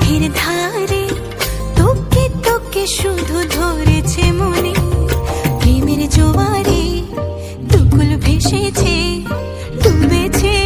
মেঘের ধারে তোকে তোকে শুধু ধরেছে মনে, প্রেমের জোয়ারে দুকুল ভেসেছে ডুবেছে